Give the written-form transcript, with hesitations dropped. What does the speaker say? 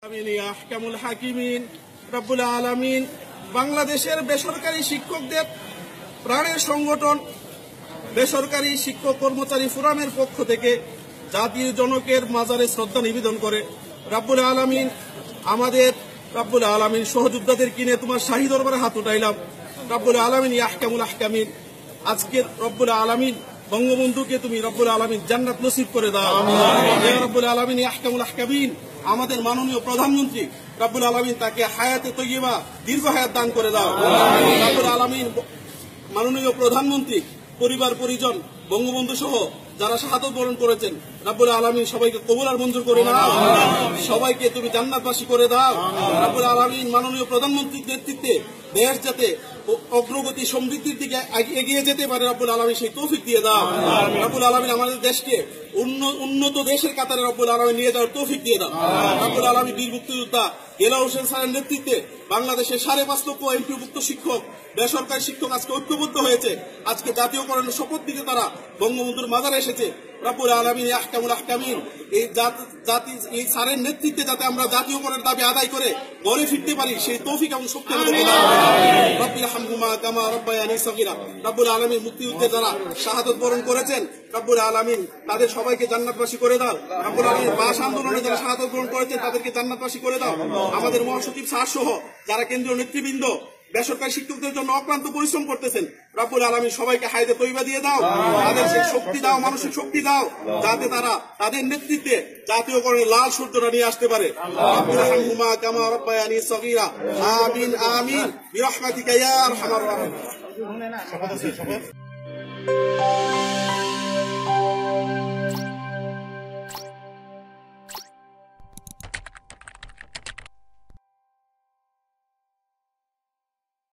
আহকামুল হাকিমিন রব্বুল আলামিন বাংলাদেশের বেসরকারি শিক্ষকদের প্রাণের সংগঠন বেসরকারি শিক্ষক কর্মচারী ফোরামের পক্ষ থেকে জাতির জনকের মাজারে শ্রদ্ধা নিবেদন করে রব্বুল আলামিন আমাদের রব্বুল আলামিন সহযোদ্ধাদের কিনে তোমার শাহী দরবারে হাত উঠাইলাম। রব্বুল আলামিন আহকামুল হাকিমিন আজকে রব্বুল আলামিন বঙ্গবন্ধুকে তুমি রব্বুল আলামিন জান্নাত নসিব করে দাও। রব্বুল আলামিন আহকামুল হাকিমিন আমাদের মাননীয় প্রধানমন্ত্রী রব্বুল আলামিন তাকে হায়াতে তৈয়বা দীর্ঘ হায়াত দান করে দাও। রব্বুল আলামিন মাননীয় প্রধানমন্ত্রী পরিবার পরিজন বঙ্গবন্ধু সহ যারা শাহাদত বরণ করেছেন রব্বুল আলামিন সবাইকে কবুল আর মঞ্জুর করে নাও। সবাইকে তুমি জান্নাতবাসী করে দাও। রব্বুল আলামিন মাননীয় প্রধানমন্ত্রীর নেতৃত্বে দেশ যাতে অগ্রগতি সমৃদ্ধির দিকে এগিয়ে যেতে পারে রব্বুল আলামিন সেই তৌফিক দিয়ে দাও। রব্বুল আলামিন আমাদের দেশকে উন্নত দেশের কাতারে রব্বুল আলামিন নিয়ে যাওয়ার তৌফিক দিয়ে দাও। রব্বুল আলামিন বীর মুক্তিযোদ্ধা দেলোয়ার হোসেন স্যারের নেতৃত্বে বাংলাদেশের 5.5 লক্ষ এমপিভুক্ত শিক্ষক বেসরকারি শিক্ষক আজকে ঐক্যবদ্ধ হয়েছে। আজকে জাতীয়করণের শপথ দিতে তারা বঙ্গবন্ধুর মাজারে এসেছে। রব্বুল আলামিন আহকামুল হাকিমিন এই স্যারের নেতৃত্বে যাতে আমরা জাতীয়করণের দাবি আদায় করে ঘরে ফিরতে পারি সেই তৌফিক এবং শক্তি আমাদেরকে দাও। রব্বির হামহুমা কামা রব্বায়ানি সগীরা। রব্বুল আলামিন মুক্তিযুদ্ধে যারা শাহাদত বরণ করেছেন রব্বুল আলামিন তাদের সবাইকে জান্নাতবাসী করে দাও। রব্বুল আলামিন ভাষা আন্দোলনে যারা শাহাদত বরণ করেছেন তাদেরকে জান্নাতবাসী করে দাও। আমাদের মহাসচিব স্যার সহ যারা কেন্দ্রীয় নেতৃবৃন্দ বেসরকারি শিক্ষকদের জন্য অক্লান্ত পরিশ্রম করতেছেন রব্বুল আলামিন সবাইকে হায়াতে তৈয়বা দিয়ে দাও। তাদের সেই শক্তি দাও, মানসিক শক্তি দাও যাতে তারা তাদের নেতৃত্বে জাতীয়করণের লাল সূর্যটা নিয়ে আসতে পারে। রব্বির হামহুমা কামা রব্বায়ানি সগীরা। আমিন আমিন বিরহমাতিকা ইয়া আরহামার রাহিমিন।